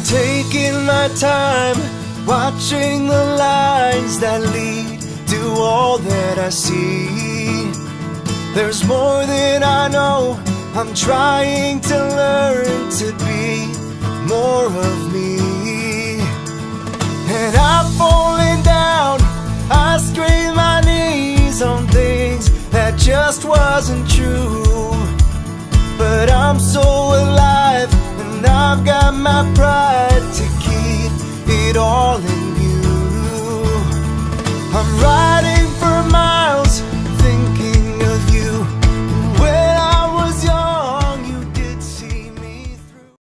taking my time, watching the lines that lead to all that I see. There's more than I know, I'm trying to learn to be more of me. And I've fallen down, I scraped my knees on things that just wasn't true. But I'm so alive, and I've got my pride to keep it all in